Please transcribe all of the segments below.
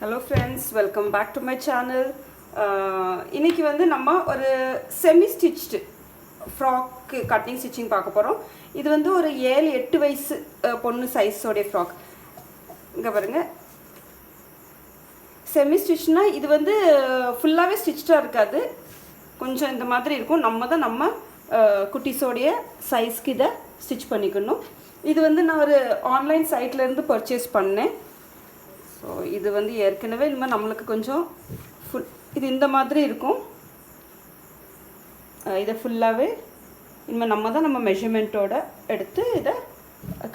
Hello friends, welcome back to my channel. இன்னைக்கு வந்து நம்ம ஒரு semi stitched frock cutting stitching பார்க்க போறோம். இது வந்து ஒரு 7-8 வயசு பொண்ணு சைஸ் உடைய frock. இங்க பாருங்க. semi stitchனா இது வந்து ஃபுல்லாவே ஸ்டிச்டா இருக்காது. கொஞ்சம் இந்த மாதிரி இருக்கும். நம்ம குட்டிஸோடைய சைஸ்க்கு இத ஸ்டிட்ச் பண்ணிக்கணும். இது வந்து நான் ஒரு ஆன்லைன் சைட்ல இருந்து பர்ச்சேஸ் பண்ணேன். ஸோ இது வந்து ஏற்கனவே இனிமேல் நம்மளுக்கு கொஞ்சம் இது இந்த மாதிரி இருக்கும். இதை ஃபுல்லாகவே இனிமேல் நம்ம மெஷர்மெண்ட்டோட எடுத்து இதை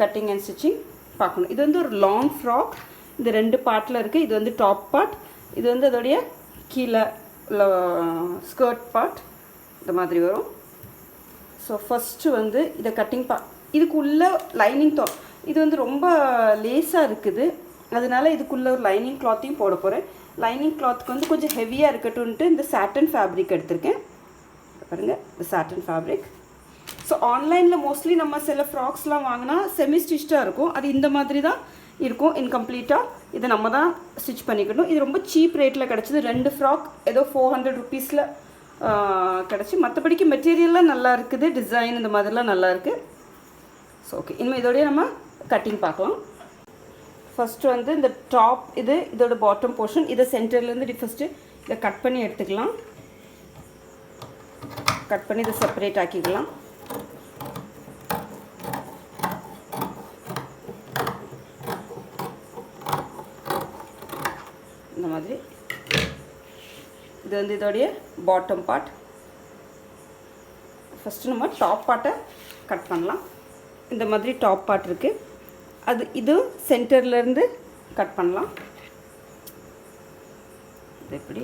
கட்டிங் அண்ட் ஸ்டிச்சிங் பார்க்கணும். இது வந்து ஒரு லாங் ஃப்ராக். இது 2 பார்ட்டில் இருக்குது. இது வந்து டாப் பார்ட், இது வந்து அதோடைய கீழே ஸ்கர்ட் பார்ட் இந்த மாதிரி வரும். ஸோ ஃபஸ்ட்டு வந்து இதை கட்டிங் இதுக்குள்ளே லைனிங் இது வந்து ரொம்ப லேஸாக இருக்குது. அதனால இதுக்குள்ளே ஒரு லைனிங் கிளாத்தையும் போட போகிறேன். லைனிங் கிளாத்துக்கு வந்து கொஞ்சம் ஹெவியாக இருக்கட்டும்ன்ட்டு இந்த சாட்டன் ஃபேப்ரிக் எடுத்திருக்கேன். பாருங்கள், இந்த சாட்டன் ஃபேப்ரிக். ஸோ ஆன்லைனில் மோஸ்ட்லி நம்ம சில ஃப்ராக்ஸ்லாம் வாங்கினா செமி ஸ்டிச்டாக இருக்கும். அது இந்த மாதிரி தான் இருக்கும், இன்கம்ப்ளீட்டாக. இதை நம்ம தான் ஸ்டிச் பண்ணிக்கணும். இது ரொம்ப சீப் ரேட்டில் கிடச்சிது. 2 ஃப்ராக் ஏதோ 400 ருபீஸில் கிடச்சி. மற்றபடிக்கு மெட்டீரியல்லாம் நல்லா இருக்குது, டிசைன் இந்த மாதிரிலாம் நல்லா இருக்குது. ஸோ ஓகே, இனிமேல் இதோடய நம்ம கட்டிங் பார்க்கலாம். ஃபஸ்ட்டு வந்து இந்த டாப் இதோட பாட்டம் போர்ஷன், இதை சென்டர்லேருந்து ஃபஸ்ட்டு இதை கட் பண்ணி எடுத்துக்கலாம். கட் பண்ணி இதை செப்பரேட் ஆக்கிக்கலாம். இந்த மாதிரி இது வந்து இதோடைய பாட்டம் பார்ட். ஃபஸ்ட்டு நம்ம டாப் பார்ட்டை கட் பண்ணலாம். இந்த மாதிரி டாப் பார்ட் இருக்குது. இது சென்டர்லேருந்து கட் பண்ணலாம். இது எப்படி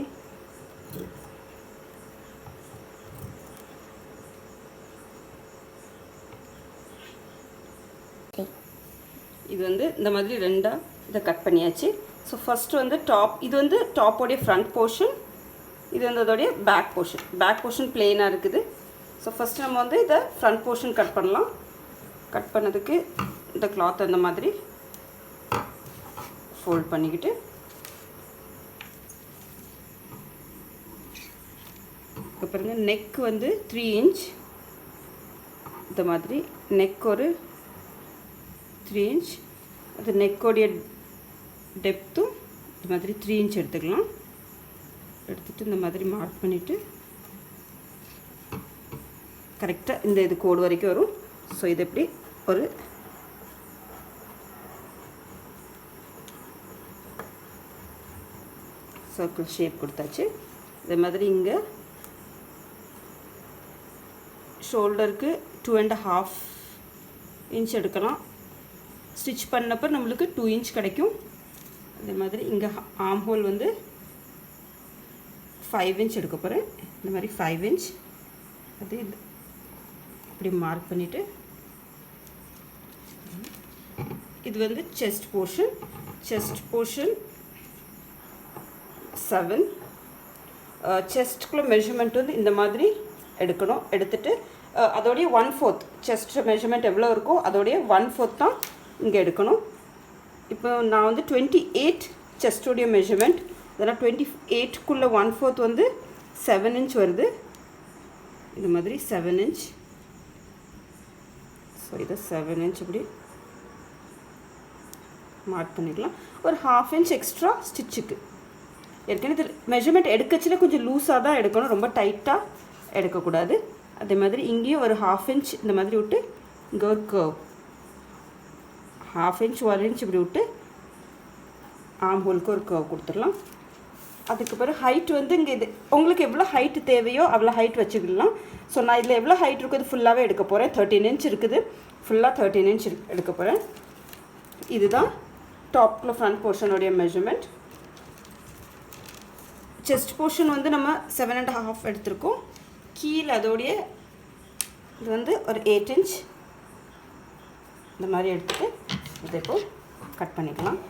இது வந்து இந்த மாதிரி 2 இதை கட் பண்ணியாச்சு. ஸோ ஃபஸ்ட்டு வந்து இது வந்து டாப்போடைய ஃப்ரண்ட் போர்ஷன், இது வந்து அதோடைய பேக் போர்ஷன். பேக் போர்ஷன் பிளெயினாக இருக்குது. ஸோ ஃபஸ்ட்டு நம்ம வந்து இதை ஃப்ரண்ட் போர்ஷன் கட் பண்ணலாம். கட் பண்ணதுக்கு இந்த கிளாத் அந்த மாதிரி ஃபோல்ட் பண்ணிக்கிட்டு பாருங்க, நெக் வந்து 3 இன்ச் இந்த மாதிரி. நெக் ஒரு 3 இன்ச். அது நெக்கோடைய டெப்த்தும் இந்த மாதிரி 3 இன்ச் எடுத்துக்கலாம். எடுத்துகிட்டு இந்த மாதிரி மார்க் பண்ணிவிட்டு கரெக்டாக இந்த இது கோடு வரைக்கும் வரும். ஸோ இது எப்படி ஒரு சர்க்கிள் ஷேப் கொடுத்தாச்சு. இதே மாதிரி இங்கே ஷோல்டருக்கு 2.5 இன்ச் எடுக்கலாம். ஸ்டிச் பண்ணப்போ நம்மளுக்கு 2 இன்ச் கிடைக்கும். அதே மாதிரி இங்கே ஆர்ம் ஹோல் வந்து 5 இன்ச் எடுக்க போகிறேன். இந்த மாதிரி 5 இன்ச் அது இப்படி மார்க் பண்ணிவிட்டு இது வந்து செஸ்ட் போர்ஷன். Chest portion 7. செஸ்ட்டுக்குள்ள மெஷர்மெண்ட் வந்து இந்த மாதிரி எடுக்கணும். எடுத்துகிட்டு அதோடைய 1/4 செஸ்ட் மெஷர்மெண்ட் எவ்வளோ இருக்கோ அதோடைய 1/4 தான் இங்கே எடுக்கணும். இப்போ நான் வந்து 28 செஸ்டோடைய மெஷர்மெண்ட். அதனால் 28க்குள்ளே 1/4 வந்து 7 இன்ச் வருது. இந்த மாதிரி 7 இன்ச். ஸோ இதை 7 இன்ச் இப்படி மார்க் பண்ணிக்கலாம். ஒரு 1/2 இன்ச் எக்ஸ்ட்ரா ஸ்டிச்சுக்கு. ஏற்கனவே இது மெஷர்மெண்ட் எடுக்கச்சில் கொஞ்சம் லூஸாக தான் எடுக்கணும், ரொம்ப டைட்டாக எடுக்கக்கூடாது. அதே மாதிரி இங்கேயும் ஒரு 1/2 இன்ச் இந்த மாதிரி விட்டு இங்கே ஒரு கர்வ் 1/2 இன்ச் 1 இன்ச் இப்படி விட்டு ஆர்ம் ஹோலுக்கு ஒரு கர்வ் கொடுத்துடலாம். அதுக்கு பிறகு ஹைட் வந்து இங்கே இது உங்களுக்கு எவ்வளோ ஹைட்டு தேவையோ அவ்வளோ ஹைட் வச்சுக்கலாம். ஸோ நான் இதில் எவ்வளோ ஹைட் இருக்குது ஃபுல்லாகவே எடுக்க போகிறேன். 13 இன்ச் இருக்குது. ஃபுல்லாக 13 இன்ச் எடுக்க போகிறேன். இதுதான் டாப்பில் ஃப்ரண்ட் போர்ஷனுடைய மெஷர்மெண்ட். செஸ்ட் போர்ஷன் வந்து நம்ம 7.5 எடுத்திருக்கோம். கீழே அதோடைய இது வந்து ஒரு 8 இன்ச் இந்த மாதிரி எடுத்துகிட்டு இதை இப்போ கட் பண்ணிக்கலாம்.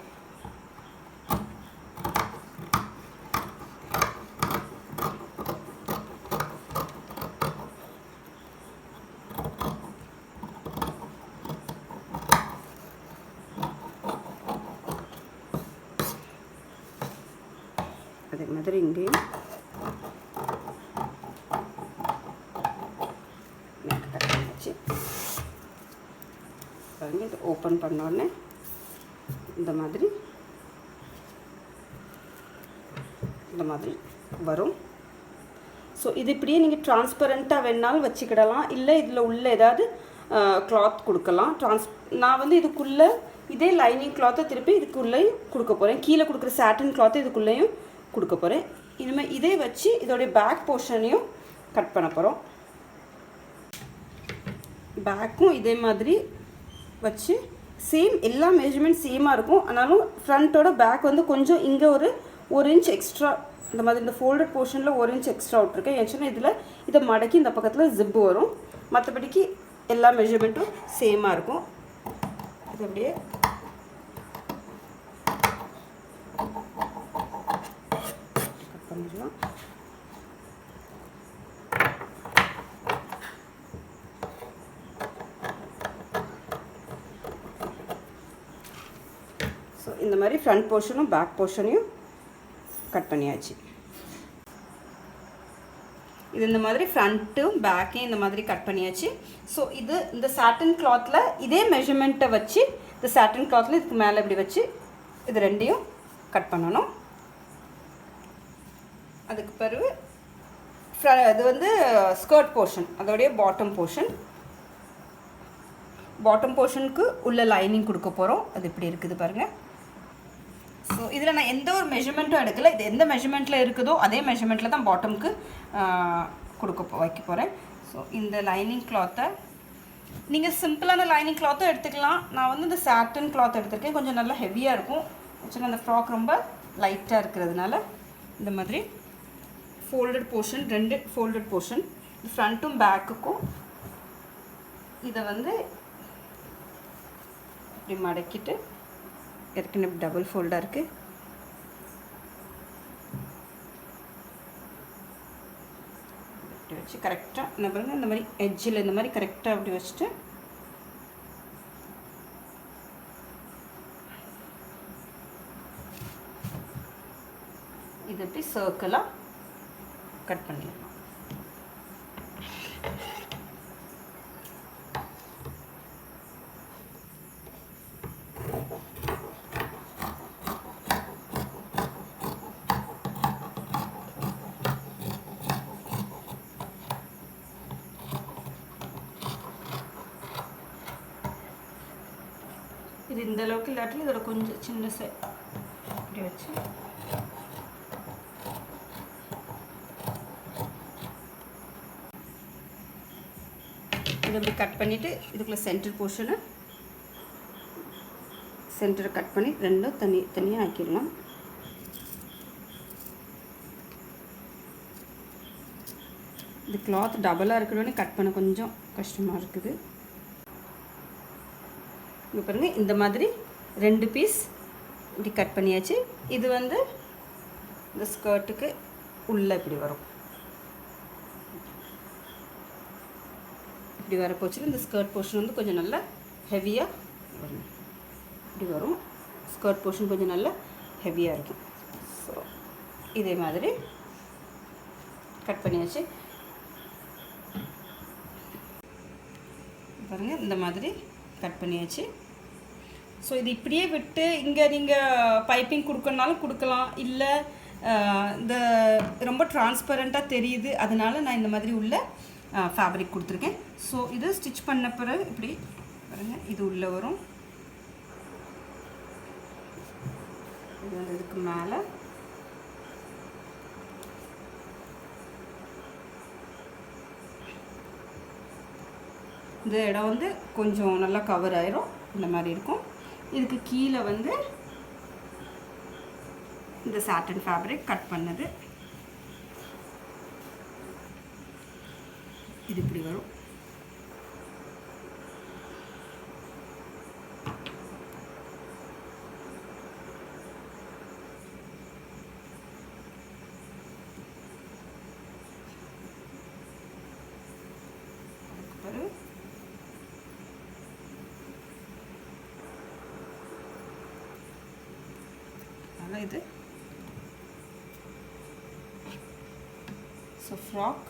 அதே மாதிரி இங்கேயும் கட் பண்ணியாச்சு. இது ஓப்பன் பண்ணோடனே இந்த மாதிரி வரும். ஸோ இது இப்படியே நீங்கள் டிரான்ஸ்பரண்ட்டாக வேணாலும் வச்சுக்கிடலாம், இல்லை இதில் உள்ள ஏதாவது கிளாத் கொடுக்கலாம். நான் வந்து இதுக்குள்ளே இதே லைனிங் கிளாத்தை திருப்பி இதுக்குள்ளேயும் கொடுக்க போகிறேன். கீழே கொடுக்குற சாட்டின் கிளாத்தை இதுக்குள்ளேயும் கொடுக்க போகிறேன். இனிமேல் இதே வச்சு இதோடைய பேக் போர்ஷனையும் கட் பண்ண போகிறோம். பேக்கும் இதே மாதிரி வச்சு சேம் எல்லா மெஷர்மெண்ட் சேமாக இருக்கும். ஆனாலும் ஃப்ரண்ட்டோட பேக் வந்து கொஞ்சம் இங்கே ஒரு இன்ச் எக்ஸ்ட்ரா இந்த மாதிரி இந்த ஃபோல்டட் போர்ஷனில் 1 இன்ச் எக்ஸ்ட்ரா விட்ருக்கேன். ஏன்னா இதில் இதை மடக்கி இந்த பக்கத்தில் ஜிப்பு வரும். மற்றபடிக்கு எல்லா மெஷர்மெண்ட்டும் சேமாக இருக்கும். இது அப்படியே கட் பண்ணிடலாம். ஸோ இந்த மாதிரி ஃப்ரண்ட் போர்ஷனும் பேக் போர்ஷனையும் கட் பண்ணியாச்சு. இது இந்த மாதிரி ஃப்ரண்ட்டும் பேக்கையும் இந்த மாதிரி கட் பண்ணியாச்சு. ஸோ இது இந்த சாட்டன் கிளாத்தில் இதே மெஷர்மெண்ட்டை வச்சு இந்த சாட்டன் கிளாத்தில் இதுக்கு மேலே இப்படி வச்சு இது ரெண்டையும் கட் பண்ணணும். அதுக்கு பிறகு இது வந்து ஸ்கர்ட் போர்ஷன், அதோடைய பாட்டம் போர்ஷனுக்கு உள்ள லைனிங் கொடுக்க போகிறோம். அது இப்படி இருக்குது பாருங்கள். ஸோ இதில் நான் எந்த ஒரு மெஷர்மெண்ட்டும் எடுக்கலை. இது எந்த மெஷர்மெண்ட்டில் இருக்குதோ அதே மெஷர்மெண்ட்டில் தான் பாட்டமுக்கு வைக்க போகிறேன். ஸோ இந்த லைனிங் கிளாத்தை நீங்கள் சிம்பிளான லைனிங் கிளாத்தும் எடுத்துக்கலாம். நான் வந்து இந்த சாட்டன் கிளாத் எடுத்துருக்கேன். கொஞ்சம் நல்லா ஹெவியாக இருக்கும். ஆக்சுவலாக அந்த ஃப்ராக் ரொம்ப லைட்டாக இருக்கிறதுனால இந்த மாதிரி ஃபோல்டட் போர்ஷன், 2 ஃபோல்டட் போர்ஷன் ஃப்ரண்ட்டும் பேக்குக்கும் இதை வந்து இப்படி மடக்கிட்டு ஏற்கனவே டபுள் ஃபோல்டாக இருக்குது. இப்படி வச்சு கரெக்டாக என்ன பாருங்கள், இந்த மாதிரி எட்ஜில் இந்த மாதிரி கரெக்டாக அப்படி வச்சுட்டு இது எப்படி சர்க்கிளாக கட் பண்ணிடலாம். இது இந்த அளவுக்கு இல்லாட்டில் இதோட கொஞ்சம் சின்ன இப்படி வச்சு இதை இப்படி கட் பண்ணிவிட்டு இதுக்குள்ளே சென்டரை கட் பண்ணி ரெண்டும் தனியாக ஆக்கிடலாம். இது கிளாத் டபுளாக இருக்கிறோன்னே கட் பண்ண கொஞ்சம் கஷ்டமாக இருக்குது. இங்கே பாருங்கள், இந்த மாதிரி 2 பீஸ் இப்படி கட் பண்ணியாச்சு. இது வந்து இந்த ஸ்கர்ட்டுக்கு உள்ளே இப்படி வரும். இப்படி வரப்போச்சு இந்த ஸ்கர்ட் போர்ஷன் வந்து கொஞ்சம் நல்லா ஹெவியாக வரும். இப்படி வரும். ஸ்கர்ட் போர்ஷன் கொஞ்சம் நல்லா ஹெவியாக இருக்கும். ஸோ இதே மாதிரி கட் பண்ணியாச்சு. பாருங்கள், இந்த மாதிரி கட் பண்ணியாச்சு. ஸோ இது இப்படியே விட்டு இங்கே நீங்கள் பைப்பிங் கொடுக்கணுனாலும் கொடுக்கலாம், இல்லை இந்த ரொம்ப டிரான்ஸ்பரண்ட்டாக தெரியுது அதனால நான் இந்த மாதிரி உள்ள ஃபேப்ரிக் கொடுத்துருக்கேன். ஸோ இது ஸ்டிச் பண்ண பிறகு இப்படி பாருங்கள், இது உள்ளே வரும். இது வந்து இதுக்கு மேலே இந்த இடம் வந்து கொஞ்சம் நல்லா கவர் ஆயிரும். இந்த மாதிரி இருக்கும். இதுக்கு கீழே வந்து இந்த சாட்டன் ஃபேப்ரிக் கட் பண்ணது இது இப்படி வரும். இது ஸோ ஃப்ராக்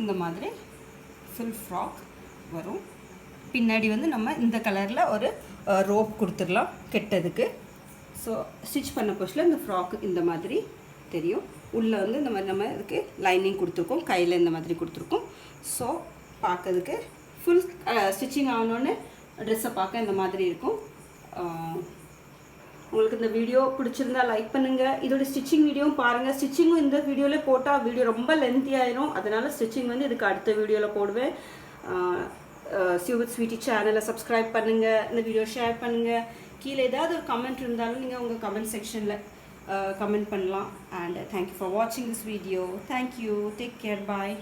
இந்த மாதிரி ஃபுல் ஃப்ராக் வரும். பின்னாடி வந்து நம்ம இந்த கலரில் ஒரு ரோப் கொடுத்துடலாம் கெட்டதுக்கு. ஸோ ஸ்டிச் பண்ண போஸ்டில் இந்த ஃப்ராக்கு இந்த மாதிரி தெரியும். உள்ளே வந்து இந்த மாதிரி நம்ம இதுக்கு லைனிங் கொடுத்துருக்கோம், கையில் இந்த மாதிரி கொடுத்துருக்கோம். ஸோ பார்க்கறதுக்கு ஃபுல் ஸ்டிச்சிங் ஆனோடனே ட்ரெஸ்ஸை பார்க்க இந்த மாதிரி இருக்கும். உங்களுக்கு இந்த வீடியோ பிடிச்சிருந்தா லைக் பண்ணுங்கள். இதோட ஸ்டிச்சிங் வீடியோவும் பாருங்கள். ஸ்டிச்சிங்கும் இந்த வீடியோவில் போட்டால் வீடியோ ரொம்ப லென்த்தி ஆயிரும். அதனால் ஸ்டிச்சிங் வந்து இதுக்கு அடுத்த வீடியோவில் போடுவேன். சியூ வித் ஸ்வீட்டி சேனலை சப்ஸ்கிரைப் பண்ணுங்கள், இந்த வீடியோ ஷேர் பண்ணுங்கள். கீழே ஏதாவது ஒரு கமெண்ட் இருந்தாலும் நீங்கள் உங்கள் கமெண்ட் செக்ஷனில் கமெண்ட் பண்ணலாம். அண்ட் தேங்க்யூ ஃபார் வாட்சிங் this video. Thank you. Take care. Bye.